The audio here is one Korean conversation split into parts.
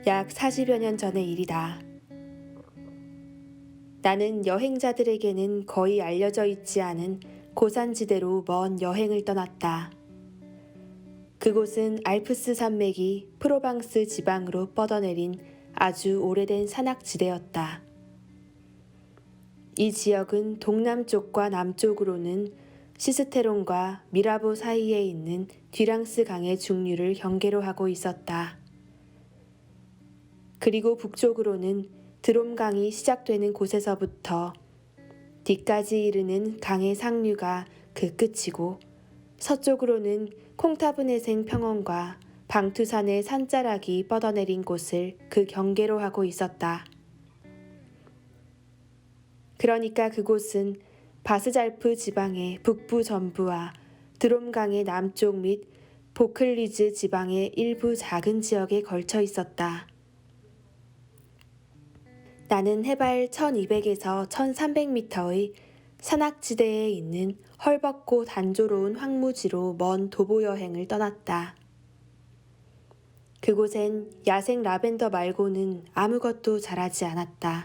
약 40여 년 전의 일이다. 나는 여행자들에게는 거의 알려져 있지 않은 고산지대로 먼 여행을 떠났다. 그곳은 알프스 산맥이 프로방스 지방으로 뻗어내린 아주 오래된 산악지대였다. 이 지역은 동남쪽과 남쪽으로는 시스테론과 미라보 사이에 있는 듀랑스 강의 중류를 경계로 하고 있었다. 그리고 북쪽으로는 드롬강이 시작되는 곳에서부터 뒤까지 이르는 강의 상류가 그 끝이고, 서쪽으로는 콩타브네생 평원과 방투산의 산자락이 뻗어내린 곳을 그 경계로 하고 있었다. 그러니까 그곳은 바스잘프 지방의 북부 전부와 드롬강의 남쪽 및 보클리즈 지방의 일부 작은 지역에 걸쳐 있었다. 나는 해발 1200에서 1300m의 산악지대에 있는 헐벗고 단조로운 황무지로 먼 도보 여행을 떠났다. 그곳엔 야생 라벤더 말고는 아무것도 자라지 않았다.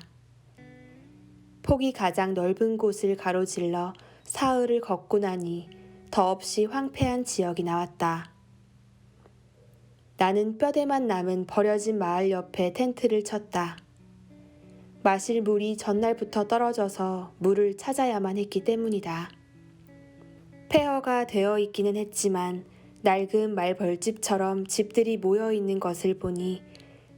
폭이 가장 넓은 곳을 가로질러 사흘을 걷고 나니 더없이 황폐한 지역이 나왔다. 나는 뼈대만 남은 버려진 마을 옆에 텐트를 쳤다. 마실 물이 전날부터 떨어져서 물을 찾아야만 했기 때문이다. 폐허가 되어 있기는 했지만 낡은 말벌집처럼 집들이 모여 있는 것을 보니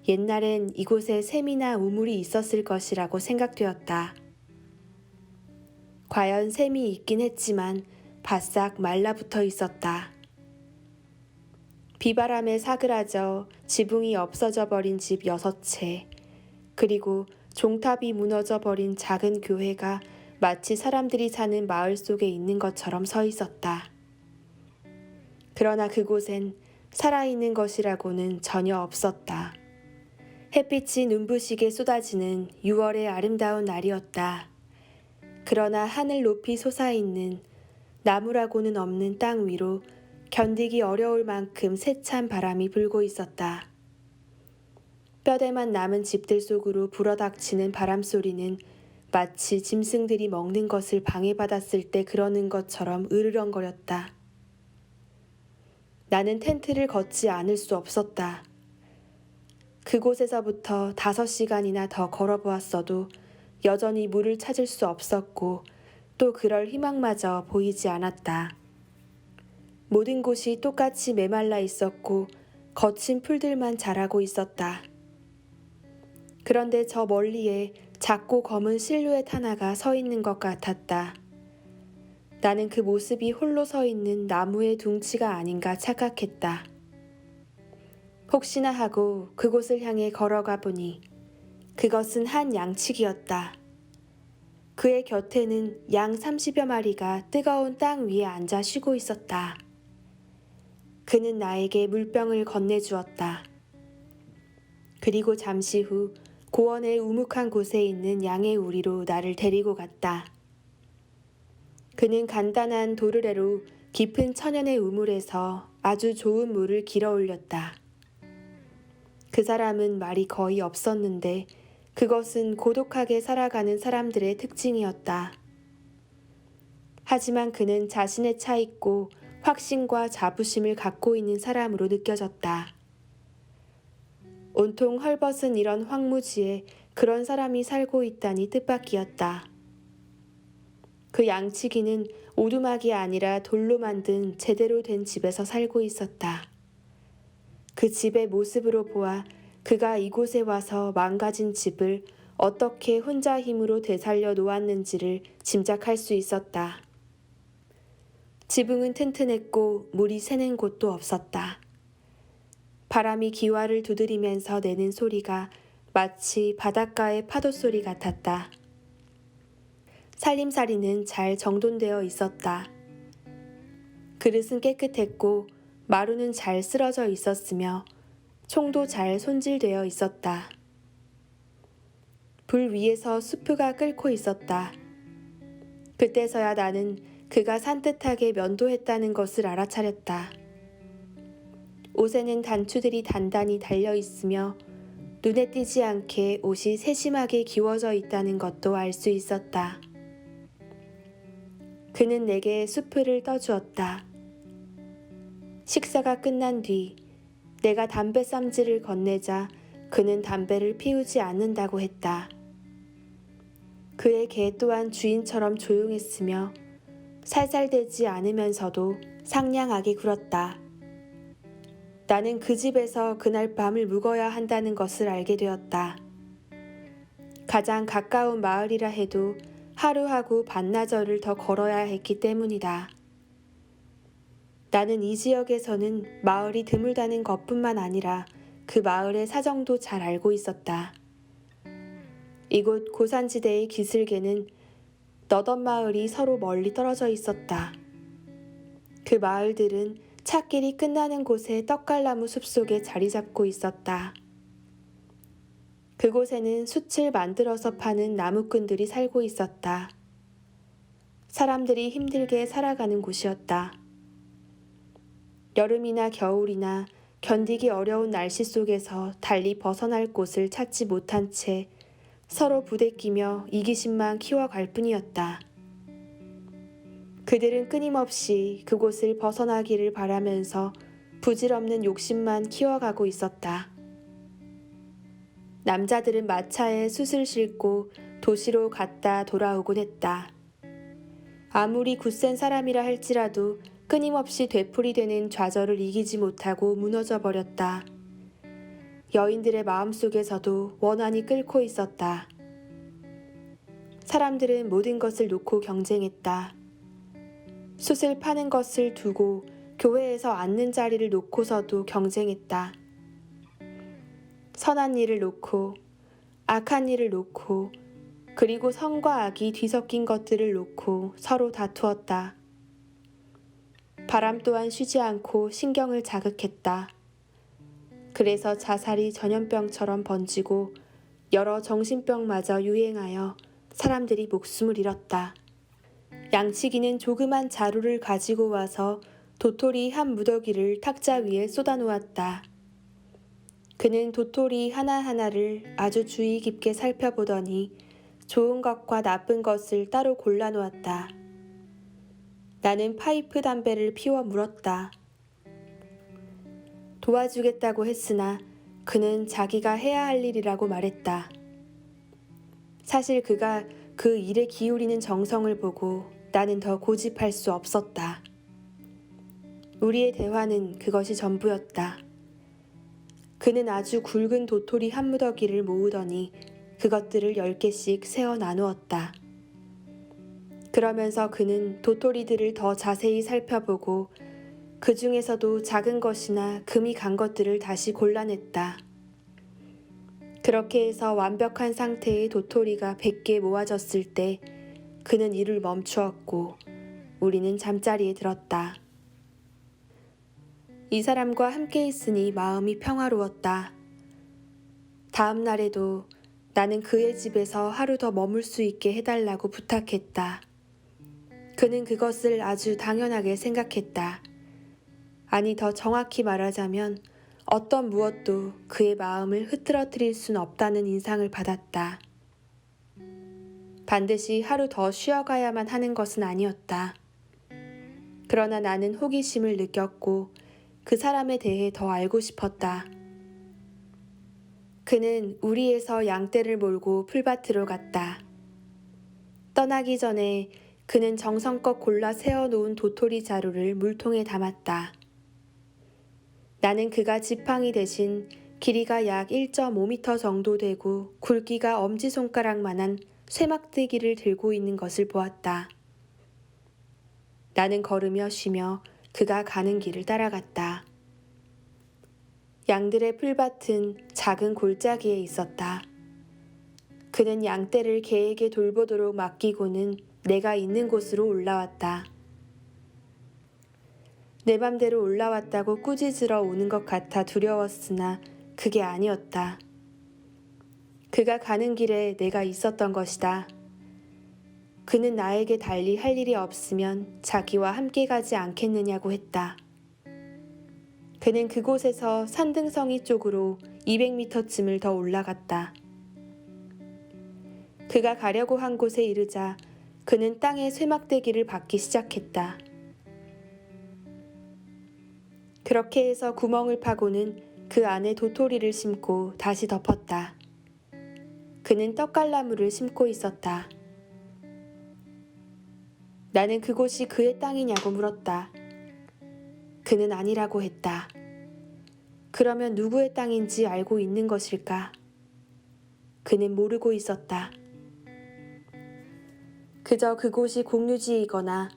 옛날엔 이곳에 샘이나 우물이 있었을 것이라고 생각되었다. 과연 샘이 있긴 했지만 바싹 말라붙어 있었다. 비바람에 사그라져 지붕이 없어져 버린 집 6채, 그리고 종탑이 무너져 버린 작은 교회가 마치 사람들이 사는 마을 속에 있는 것처럼 서 있었다. 그러나 그곳엔 살아있는 것이라고는 전혀 없었다. 햇빛이 눈부시게 쏟아지는 6월의 아름다운 날이었다. 그러나 하늘 높이 솟아있는 나무라고는 없는 땅 위로 견디기 어려울 만큼 세찬 바람이 불고 있었다. 뼈대만 남은 집들 속으로 불어닥치는 바람소리는 마치 짐승들이 먹는 것을 방해받았을 때 그러는 것처럼 으르렁거렸다. 나는 텐트를 걷지 않을 수 없었다. 그곳에서부터 5시간이나 더 걸어보았어도 여전히 물을 찾을 수 없었고, 또 그럴 희망마저 보이지 않았다. 모든 곳이 똑같이 메말라 있었고 거친 풀들만 자라고 있었다. 그런데 저 멀리에 작고 검은 실루엣 하나가 서 있는 것 같았다. 나는 그 모습이 홀로 서 있는 나무의 둥치가 아닌가 착각했다. 혹시나 하고 그곳을 향해 걸어가 보니 그것은 한 양치기였다. 그의 곁에는 양 30여 마리가 뜨거운 땅 위에 앉아 쉬고 있었다. 그는 나에게 물병을 건네주었다. 그리고 잠시 후 고원의 우묵한 곳에 있는 양의 우리로 나를 데리고 갔다. 그는 간단한 도르래로 깊은 천연의 우물에서 아주 좋은 물을 길어 올렸다. 그 사람은 말이 거의 없었는데 그것은 고독하게 살아가는 사람들의 특징이었다. 하지만 그는 자신에 차 있고 확신과 자부심을 갖고 있는 사람으로 느껴졌다. 온통 헐벗은 이런 황무지에 그런 사람이 살고 있다니 뜻밖이었다. 그 양치기는 오두막이 아니라 돌로 만든 제대로 된 집에서 살고 있었다. 그 집의 모습으로 보아 그가 이곳에 와서 망가진 집을 어떻게 혼자 힘으로 되살려 놓았는지를 짐작할 수 있었다. 지붕은 튼튼했고 물이 새는 곳도 없었다. 바람이 기와를 두드리면서 내는 소리가 마치 바닷가의 파도 소리 같았다. 살림살이는 잘 정돈되어 있었다. 그릇은 깨끗했고 마루는 잘 쓸어져 있었으며 총도 잘 손질되어 있었다. 불 위에서 수프가 끓고 있었다. 그때서야 나는 그가 산뜻하게 면도했다는 것을 알아차렸다. 옷에는 단추들이 단단히 달려 있으며 눈에 띄지 않게 옷이 세심하게 기워져 있다는 것도 알 수 있었다. 그는 내게 수프를 떠주었다. 식사가 끝난 뒤 내가 담배 쌈지를 건네자 그는 담배를 피우지 않는다고 했다. 그의 개 또한 주인처럼 조용했으며 살살대지 않으면서도 상냥하게 굴었다. 나는 그 집에서 그날 밤을 묵어야 한다는 것을 알게 되었다. 가장 가까운 마을이라 해도 하루하고 반나절을 더 걸어야 했기 때문이다. 나는 이 지역에서는 마을이 드물다는 것뿐만 아니라 그 마을의 사정도 잘 알고 있었다. 이곳 고산지대의 기슭에는 너덧 마을이 서로 멀리 떨어져 있었다. 그 마을들은 찻길이 끝나는 곳의 떡갈나무 숲속에 자리 잡고 있었다. 그곳에는 숯을 만들어서 파는 나무꾼들이 살고 있었다. 사람들이 힘들게 살아가는 곳이었다. 여름이나 겨울이나 견디기 어려운 날씨 속에서 달리 벗어날 곳을 찾지 못한 채 서로 부대끼며 이기심만 키워갈 뿐이었다. 그들은 끊임없이 그곳을 벗어나기를 바라면서 부질없는 욕심만 키워가고 있었다. 남자들은 마차에 숯을 싣고 도시로 갔다 돌아오곤 했다. 아무리 굳센 사람이라 할지라도 끊임없이 되풀이되는 좌절을 이기지 못하고 무너져 버렸다. 여인들의 마음속에서도 원한이 끓고 있었다. 사람들은 모든 것을 놓고 경쟁했다. 숯을 파는 것을 두고 교회에서 앉는 자리를 놓고서도 경쟁했다. 선한 일을 놓고 악한 일을 놓고 그리고 선과 악이 뒤섞인 것들을 놓고 서로 다투었다. 바람 또한 쉬지 않고 신경을 자극했다. 그래서 자살이 전염병처럼 번지고 여러 정신병마저 유행하여 사람들이 목숨을 잃었다. 양치기는 조그만 자루를 가지고 와서 도토리 한 무더기를 탁자 위에 쏟아놓았다. 그는 도토리 하나하나를 아주 주의 깊게 살펴보더니 좋은 것과 나쁜 것을 따로 골라놓았다. 나는 파이프 담배를 피워 물었다. 도와주겠다고 했으나 그는 자기가 해야 할 일이라고 말했다. 사실 그가 그 일에 기울이는 정성을 보고 나는 더 고집할 수 없었다. 우리의 대화는 그것이 전부였다. 그는 아주 굵은 도토리 한 무더기를 모으더니 그것들을 10개씩 세어 나누었다. 그러면서 그는 도토리들을 더 자세히 살펴보고 그 중에서도 작은 것이나 금이 간 것들을 다시 골라냈다. 그렇게 해서 완벽한 상태의 도토리가 100개 모아졌을 때 그는 일을 멈추었고 우리는 잠자리에 들었다. 이 사람과 함께 있으니 마음이 평화로웠다. 다음 날에도 나는 그의 집에서 하루 더 머물 수 있게 해달라고 부탁했다. 그는 그것을 아주 당연하게 생각했다. 아니, 더 정확히 말하자면 어떤 무엇도 그의 마음을 흐트러뜨릴 순 없다는 인상을 받았다. 반드시 하루 더 쉬어가야만 하는 것은 아니었다. 그러나 나는 호기심을 느꼈고 그 사람에 대해 더 알고 싶었다. 그는 우리에서 양떼를 몰고 풀밭으로 갔다. 떠나기 전에 그는 정성껏 골라 세워놓은 도토리 자루를 물통에 담았다. 나는 그가 지팡이 대신 길이가 약 1.5m 정도 되고 굵기가 엄지손가락만한 쇠막대기를 들고 있는 것을 보았다. 나는 걸으며 쉬며 그가 가는 길을 따라갔다. 양들의 풀밭은 작은 골짜기에 있었다. 그는 양떼를 개에게 돌보도록 맡기고는 내가 있는 곳으로 올라왔다. 내 맘대로 올라왔다고 꾸짖으러 오는 것 같아 두려웠으나 그게 아니었다. 그가 가는 길에 내가 있었던 것이다. 그는 나에게 달리 할 일이 없으면 자기와 함께 가지 않겠느냐고 했다. 그는 그곳에서 산등성이 쪽으로 200m쯤을 더 올라갔다. 그가 가려고 한 곳에 이르자 그는 땅에 쇠막대기를 박기 시작했다. 그렇게 해서 구멍을 파고는 그 안에 도토리를 심고 다시 덮었다. 그는 떡갈나무를 심고 있었다. 나는 그곳이 그의 땅이냐고 물었다. 그는 아니라고 했다. 그러면 누구의 땅인지 알고 있는 것일까? 그는 모르고 있었다. 그저 그곳이 공유지이거나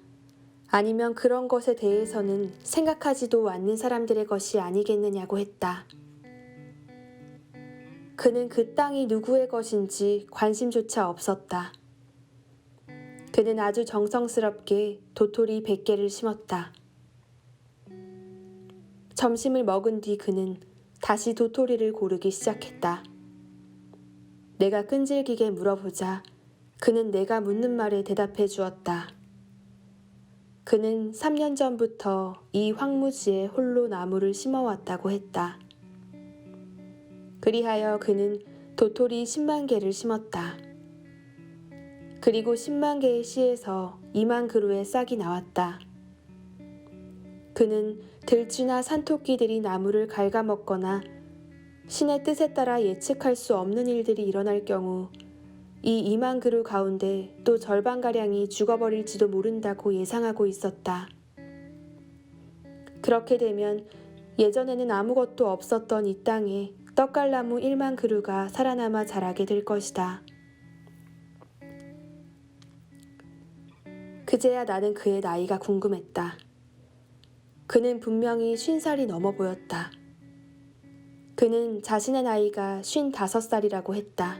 아니면 그런 것에 대해서는 생각하지도 않는 사람들의 것이 아니겠느냐고 했다. 그는 그 땅이 누구의 것인지 관심조차 없었다. 그는 아주 정성스럽게 도토리 100개를 심었다. 점심을 먹은 뒤 그는 다시 도토리를 고르기 시작했다. 내가 끈질기게 물어보자 그는 내가 묻는 말에 대답해 주었다. 그는 3년 전부터 이 황무지에 홀로 나무를 심어왔다고 했다. 그리하여 그는 도토리 10만 개를 심었다. 그리고 10만 개의 씨에서 2만 그루의 싹이 나왔다. 그는 들쥐나 산토끼들이 나무를 갉아먹거나 신의 뜻에 따라 예측할 수 없는 일들이 일어날 경우 이 2만 그루 가운데 또 절반가량이 죽어버릴지도 모른다고 예상하고 있었다. 그렇게 되면 예전에는 아무것도 없었던 이 땅에 떡갈나무 1만 그루가 살아남아 자라게 될 것이다. 그제야 나는 그의 나이가 궁금했다. 그는 분명히 50살이 넘어 보였다. 그는 자신의 나이가 55살이라고 했다.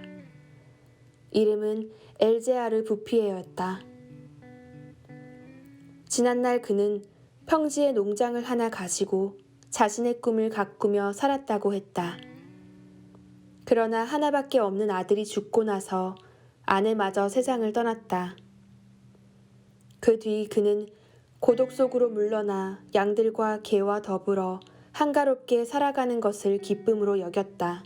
이름은 엘제아르 부피에였다. 지난날 그는 평지에 농장을 하나 가지고 자신의 꿈을 가꾸며 살았다고 했다. 그러나 하나밖에 없는 아들이 죽고 나서 아내마저 세상을 떠났다. 그 뒤 그는 고독 속으로 물러나 양들과 개와 더불어 한가롭게 살아가는 것을 기쁨으로 여겼다.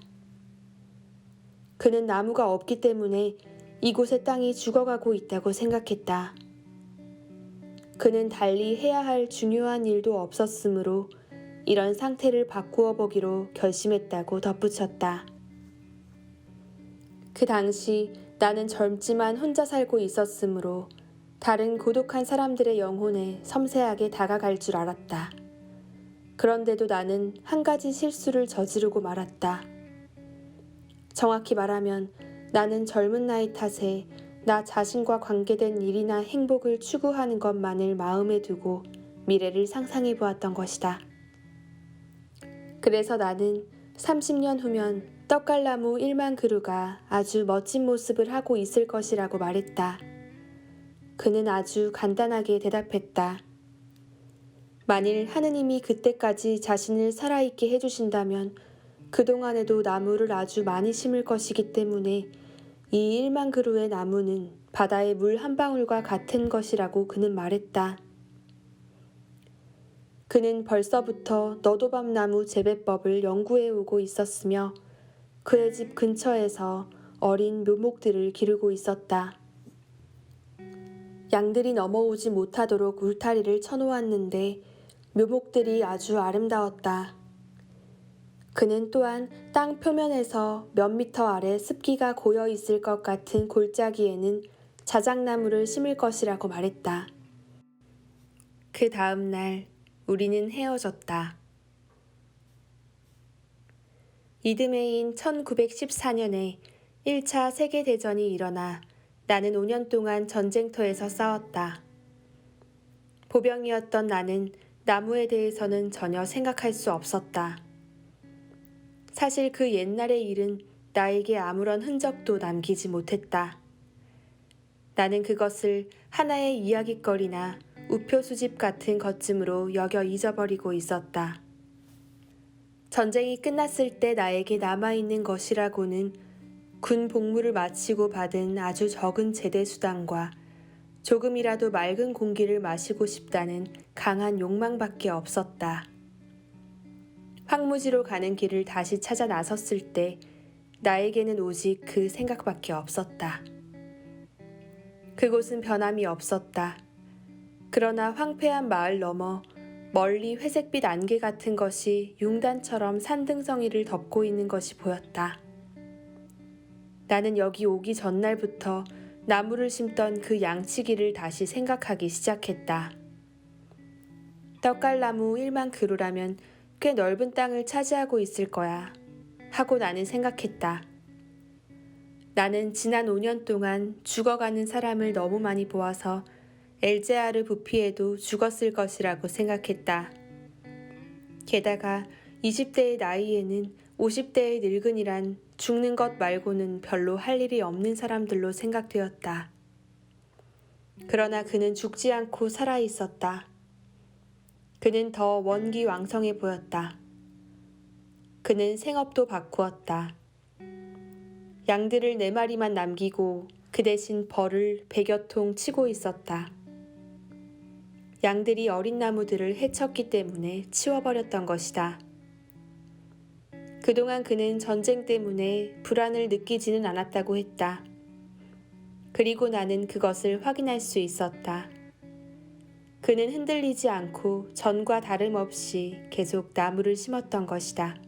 그는 나무가 없기 때문에 이곳의 땅이 죽어가고 있다고 생각했다. 그는 달리 해야 할 중요한 일도 없었으므로 이런 상태를 바꾸어 보기로 결심했다고 덧붙였다. 그 당시 나는 젊지만 혼자 살고 있었으므로 다른 고독한 사람들의 영혼에 섬세하게 다가갈 줄 알았다. 그런데도 나는 한 가지 실수를 저지르고 말았다. 정확히 말하면 나는 젊은 나이 탓에 나 자신과 관계된 일이나 행복을 추구하는 것만을 마음에 두고 미래를 상상해 보았던 것이다. 그래서 나는 30년 후면 떡갈나무 1만 그루가 아주 멋진 모습을 하고 있을 것이라고 말했다. 그는 아주 간단하게 대답했다. 만일 하느님이 그때까지 자신을 살아있게 해주신다면 그동안에도 나무를 아주 많이 심을 것이기 때문에 이 1만 그루의 나무는 바다의 물 한 방울과 같은 것이라고 그는 말했다. 그는 벌써부터 너도밤나무 재배법을 연구해 오고 있었으며 그의 집 근처에서 어린 묘목들을 기르고 있었다. 양들이 넘어오지 못하도록 울타리를 쳐놓았는데 묘목들이 아주 아름다웠다. 그는 또한 땅 표면에서 몇 미터 아래 습기가 고여 있을 것 같은 골짜기에는 자작나무를 심을 것이라고 말했다. 그 다음 날 우리는 헤어졌다. 이듬해인 1914년에 1차 세계대전이 일어나 나는 5년 동안 전쟁터에서 싸웠다. 보병이었던 나는 나무에 대해서는 전혀 생각할 수 없었다. 사실 그 옛날의 일은 나에게 아무런 흔적도 남기지 못했다. 나는 그것을 하나의 이야깃거리나 우표 수집 같은 것쯤으로 여겨 잊어버리고 있었다. 전쟁이 끝났을 때 나에게 남아있는 것이라고는 군 복무를 마치고 받은 아주 적은 제대 수당과 조금이라도 맑은 공기를 마시고 싶다는 강한 욕망밖에 없었다. 황무지로 가는 길을 다시 찾아 나섰을 때 나에게는 오직 그 생각밖에 없었다. 그곳은 변함이 없었다. 그러나 황폐한 마을 너머 멀리 회색빛 안개 같은 것이 융단처럼 산등성이를 덮고 있는 것이 보였다. 나는 여기 오기 전날부터 나무를 심던 그 양치기를 다시 생각하기 시작했다. 떡갈나무 1만 그루라면 꽤 넓은 땅을 차지하고 있을 거야 하고 나는 생각했다. 나는 지난 5년 동안 죽어가는 사람을 너무 많이 보아서 엘제아르 부피에도 죽었을 것이라고 생각했다. 게다가 20대의 나이에는 50대의 늙은이란 죽는 것 말고는 별로 할 일이 없는 사람들로 생각되었다. 그러나 그는 죽지 않고 살아 있었다. 그는 더 원기왕성해 보였다. 그는 생업도 바꾸었다. 양들을 4마리만 남기고 그 대신 벌을 100여 통 치고 있었다. 양들이 어린 나무들을 해쳤기 때문에 치워버렸던 것이다. 그동안 그는 전쟁 때문에 불안을 느끼지는 않았다고 했다. 그리고 나는 그것을 확인할 수 있었다. 그는 흔들리지 않고 전과 다름없이 계속 나무를 심었던 것이다.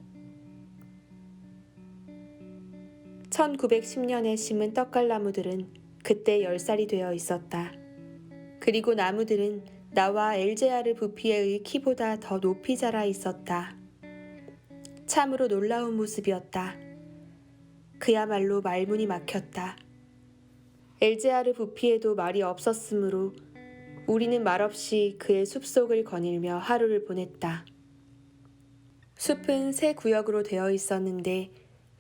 1910년에 심은 떡갈나무들은 그때 10살이 되어 있었다. 그리고 나무들은 나와 엘제아르 부피에의 키보다 더 높이 자라 있었다. 참으로 놀라운 모습이었다. 그야말로 말문이 막혔다. 엘제아르 부피에도 말이 없었으므로 우리는 말없이 그의 숲속을 거닐며 하루를 보냈다. 숲은 세 구역으로 되어 있었는데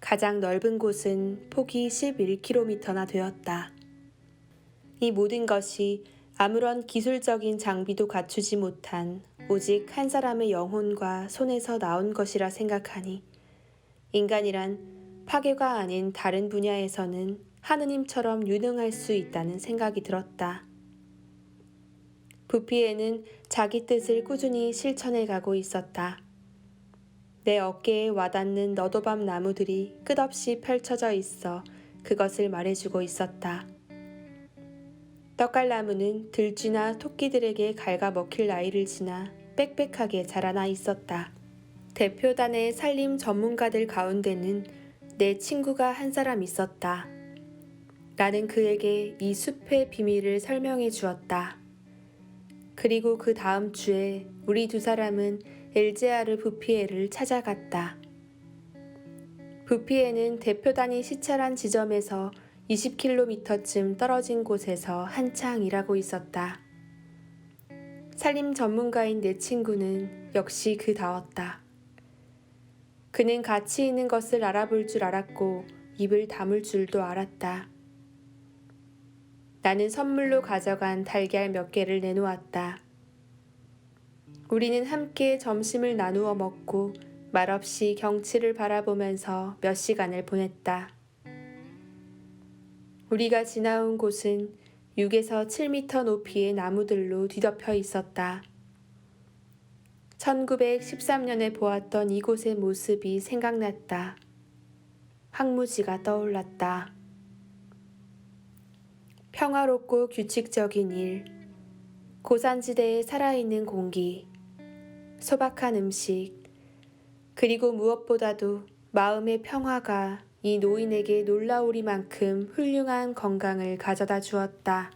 가장 넓은 곳은 폭이 11km나 되었다. 이 모든 것이 아무런 기술적인 장비도 갖추지 못한 오직 한 사람의 영혼과 손에서 나온 것이라 생각하니 인간이란 파괴가 아닌 다른 분야에서는 하느님처럼 유능할 수 있다는 생각이 들었다. 부피에는 자기 뜻을 꾸준히 실천해 가고 있었다. 내 어깨에 와닿는 너도밤 나무들이 끝없이 펼쳐져 있어 그것을 말해주고 있었다. 떡갈나무는 들쥐나 토끼들에게 갉아먹힐 나이를 지나 빽빽하게 자라나 있었다. 대표단의 산림 전문가들 가운데는 내 친구가 한 사람 있었다. 나는 그에게 이 숲의 비밀을 설명해 주었다. 그리고 그 다음 주에 우리 두 사람은 엘제아르 부피에를 찾아갔다. 부피에는 대표단이 시찰한 지점에서 20km쯤 떨어진 곳에서 한창 일하고 있었다. 산림 전문가인 내 친구는 역시 그다웠다. 그는 가치 있는 것을 알아볼 줄 알았고 입을 다물 줄도 알았다. 나는 선물로 가져간 달걀 몇 개를 내놓았다. 우리는 함께 점심을 나누어 먹고 말없이 경치를 바라보면서 몇 시간을 보냈다. 우리가 지나온 곳은 6에서 7m 높이의 나무들로 뒤덮여 있었다. 1913년에 보았던 이곳의 모습이 생각났다. 황무지가 떠올랐다. 평화롭고 규칙적인 일, 고산지대에 살아있는 공기, 소박한 음식, 그리고 무엇보다도 마음의 평화가 이 노인에게 놀라우리만큼 훌륭한 건강을 가져다 주었다.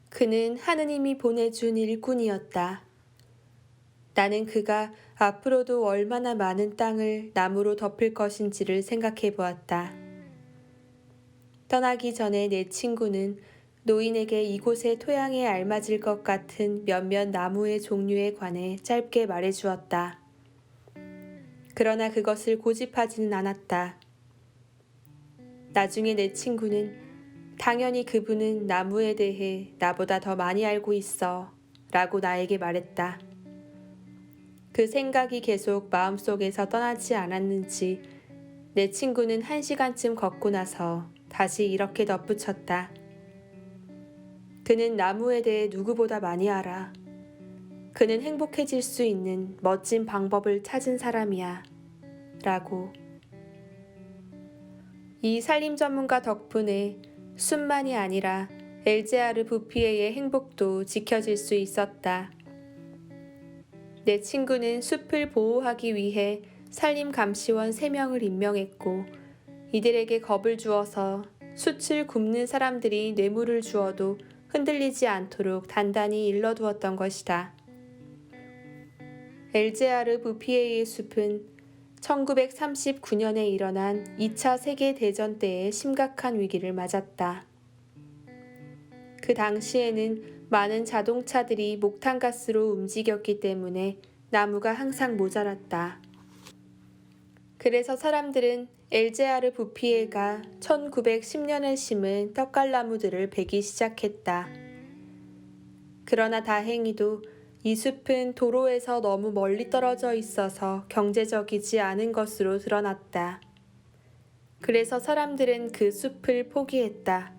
그는 하느님이 보내준 일꾼이었다. 나는 그가 앞으로도 얼마나 많은 땅을 나무로 덮을 것인지를 생각해 보았다. 떠나기 전에 내 친구는 노인에게 이곳의 토양에 알맞을 것 같은 몇몇 나무의 종류에 관해 짧게 말해 주었다. 그러나 그것을 고집하지는 않았다. 나중에 내 친구는 당연히 그분은 나무에 대해 나보다 더 많이 알고 있어 라고 나에게 말했다. 그 생각이 계속 마음속에서 떠나지 않았는지 내 친구는 1시간쯤 걷고 나서 다시 이렇게 덧붙였다. 그는 나무에 대해 누구보다 많이 알아. 그는 행복해질 수 있는 멋진 방법을 찾은 사람이야. 라고. 이 살림 전문가 덕분에 숲만이 아니라 엘제아르 부피에의 행복도 지켜질 수 있었다. 내 친구는 숲을 보호하기 위해 산림감시원 3명을 임명했고 이들에게 겁을 주어서 숯을 굽는 사람들이 뇌물을 주어도 흔들리지 않도록 단단히 일러두었던 것이다. 엘제아르 부피에의 숲은 1939년에 일어난 2차 세계대전 때의 심각한 위기를 맞았다. 그 당시에는 많은 자동차들이 목탄가스로 움직였기 때문에 나무가 항상 모자랐다. 그래서 사람들은 엘제아르 부피에가 1910년에 심은 떡갈나무들을 베기 시작했다. 그러나 다행히도 이 숲은 도로에서 너무 멀리 떨어져 있어서 경제적이지 않은 것으로 드러났다. 그래서 사람들은 그 숲을 포기했다.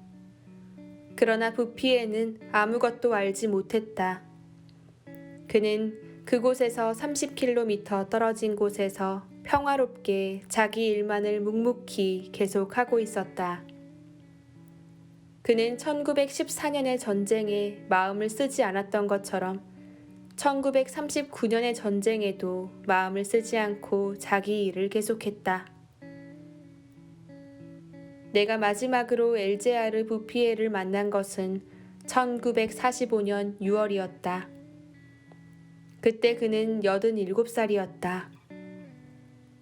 그러나 부피에는 아무것도 알지 못했다. 그는 그곳에서 30km 떨어진 곳에서 평화롭게 자기 일만을 묵묵히 계속하고 있었다. 그는 1914년의 전쟁에 마음을 쓰지 않았던 것처럼 1939년의 전쟁에도 마음을 쓰지 않고 자기 일을 계속했다. 내가 마지막으로 엘제아르 부피에를 만난 것은 1945년 6월이었다. 그때 그는 87살이었다.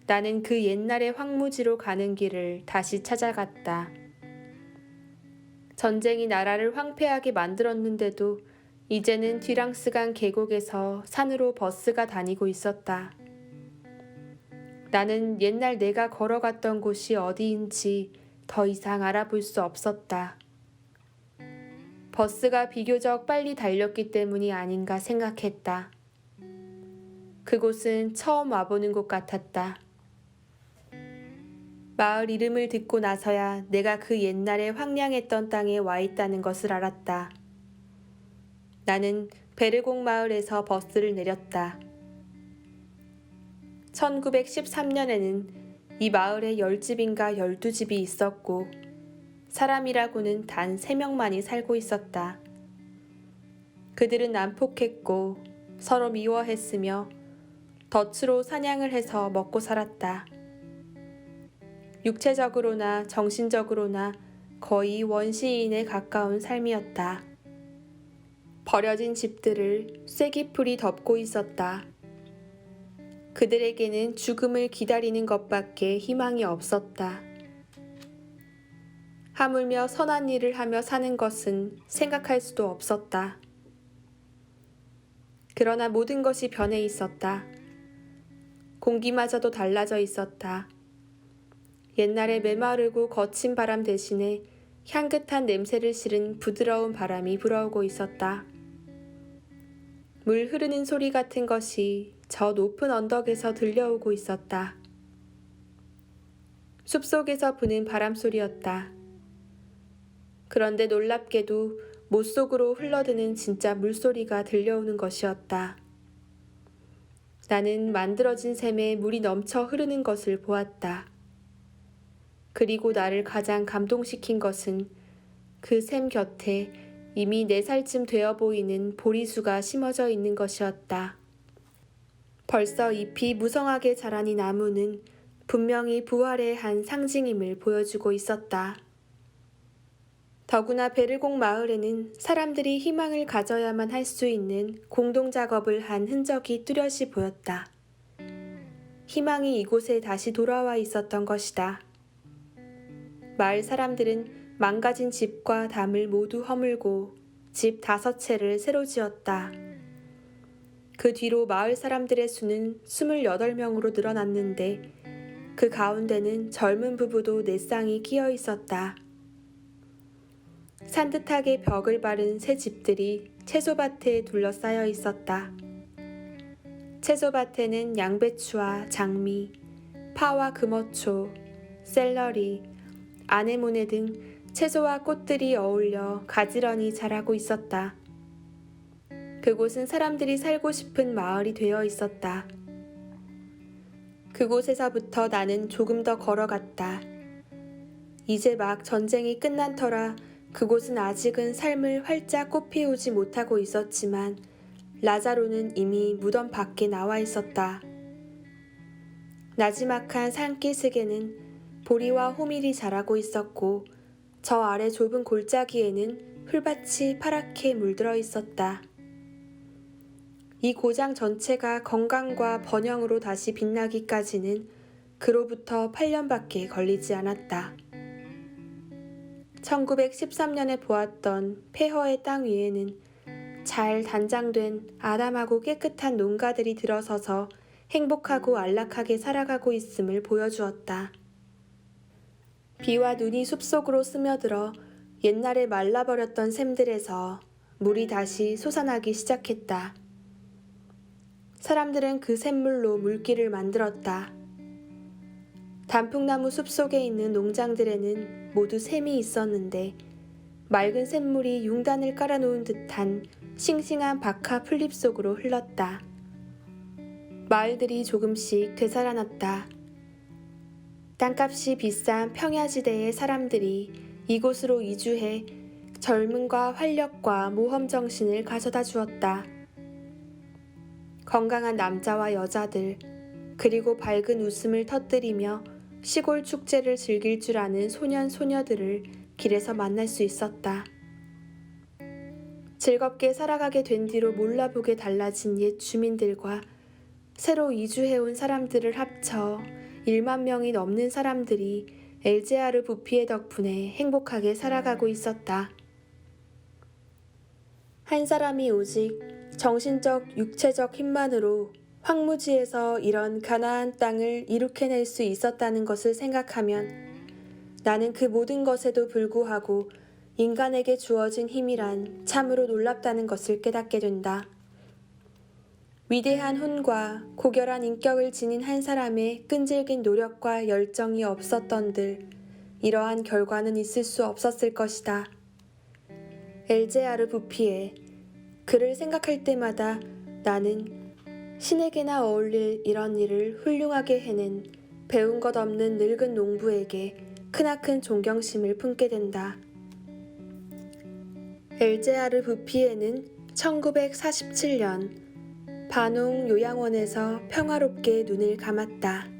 나는 그 옛날의 황무지로 가는 길을 다시 찾아갔다. 전쟁이 나라를 황폐하게 만들었는데도 이제는 뒤랑스강 계곡에서 산으로 버스가 다니고 있었다. 나는 옛날 내가 걸어갔던 곳이 어디인지 더 이상 알아볼 수 없었다. 버스가 비교적 빨리 달렸기 때문이 아닌가 생각했다. 그곳은 처음 와보는 곳 같았다. 마을 이름을 듣고 나서야 내가 그 옛날에 황량했던 땅에 와 있다는 것을 알았다. 나는 베르공 마을에서 버스를 내렸다. 1913년에는 이 마을에 10집인가 12집이 있었고 사람이라고는 단 3명만이 살고 있었다. 그들은 난폭했고 서로 미워했으며 덫으로 사냥을 해서 먹고 살았다. 육체적으로나 정신적으로나 거의 원시인에 가까운 삶이었다. 버려진 집들을 쐐기풀이 덮고 있었다. 그들에게는 죽음을 기다리는 것밖에 희망이 없었다. 하물며 선한 일을 하며 사는 것은 생각할 수도 없었다. 그러나 모든 것이 변해 있었다. 공기마저도 달라져 있었다. 옛날에 메마르고 거친 바람 대신에 향긋한 냄새를 실은 부드러운 바람이 불어오고 있었다. 물 흐르는 소리 같은 것이 저 높은 언덕에서 들려오고 있었다. 숲속에서 부는 바람 소리였다. 그런데 놀랍게도 못 속으로 흘러드는 진짜 물소리가 들려오는 것이었다. 나는 만들어진 샘에 물이 넘쳐 흐르는 것을 보았다. 그리고 나를 가장 감동시킨 것은 그 샘 곁에 이미 4살쯤 되어 보이는 보리수가 심어져 있는 것이었다. 벌써 잎이 무성하게 자란 이 나무는 분명히 부활의 한 상징임을 보여주고 있었다. 더구나 베르공 마을에는 사람들이 희망을 가져야만 할 수 있는 공동작업을 한 흔적이 뚜렷이 보였다. 희망이 이곳에 다시 돌아와 있었던 것이다. 마을 사람들은 망가진 집과 담을 모두 허물고 집 5채를 새로 지었다. 그 뒤로 마을 사람들의 수는 28명으로 늘어났는데 그 가운데는 젊은 부부도 4쌍이 끼어 있었다. 산뜻하게 벽을 바른 새 집들이 채소밭에 둘러싸여 있었다. 채소밭에는 양배추와 장미, 파와 금어초, 샐러리, 아네모네 등 채소와 꽃들이 어울려 가지런히 자라고 있었다. 그곳은 사람들이 살고 싶은 마을이 되어 있었다. 그곳에서부터 나는 조금 더 걸어갔다. 이제 막 전쟁이 끝난 터라 그곳은 아직은 삶을 활짝 꽃피우지 못하고 있었지만 라자로는 이미 무덤 밖에 나와 있었다. 나지막한 산기슭에는 보리와 호밀이 자라고 있었고 저 아래 좁은 골짜기에는 풀밭이 파랗게 물들어 있었다. 이 고장 전체가 건강과 번영으로 다시 빛나기까지는 그로부터 8년밖에 걸리지 않았다. 1913년에 보았던 폐허의 땅 위에는 잘 단장된 아담하고 깨끗한 농가들이 들어서서 행복하고 안락하게 살아가고 있음을 보여주었다. 비와 눈이 숲속으로 스며들어 옛날에 말라버렸던 샘들에서 물이 다시 솟아나기 시작했다. 사람들은 그 샘물로 물길을 만들었다. 단풍나무 숲속에 있는 농장들에는 모두 샘이 있었는데 맑은 샘물이 융단을 깔아놓은 듯한 싱싱한 박하 풀잎 속으로 흘렀다. 마을들이 조금씩 되살아났다. 땅값이 비싼 평야지대의 사람들이 이곳으로 이주해 젊음과 활력과 모험 정신을 가져다 주었다. 건강한 남자와 여자들, 그리고 밝은 웃음을 터뜨리며 시골 축제를 즐길 줄 아는 소년 소녀들을 길에서 만날 수 있었다. 즐겁게 살아가게 된 뒤로 몰라보게 달라진 옛 주민들과 새로 이주해온 사람들을 합쳐 1만 명이 넘는 사람들이 엘제아르 부피의 덕분에 행복하게 살아가고 있었다. 한 사람이 오직 정신적, 육체적 힘만으로 황무지에서 이런 가나안 땅을 이룩해낼 수 있었다는 것을 생각하면 나는 그 모든 것에도 불구하고 인간에게 주어진 힘이란 참으로 놀랍다는 것을 깨닫게 된다. 위대한 혼과 고결한 인격을 지닌 한 사람의 끈질긴 노력과 열정이 없었던들 이러한 결과는 있을 수 없었을 것이다. 엘제아르 부피에 그를 생각할 때마다 나는 신에게나 어울릴 이런 일을 훌륭하게 해낸 배운 것 없는 늙은 농부에게 크나큰 존경심을 품게 된다. 엘제아르 부피에는 1947년 반옹 요양원에서 평화롭게 눈을 감았다.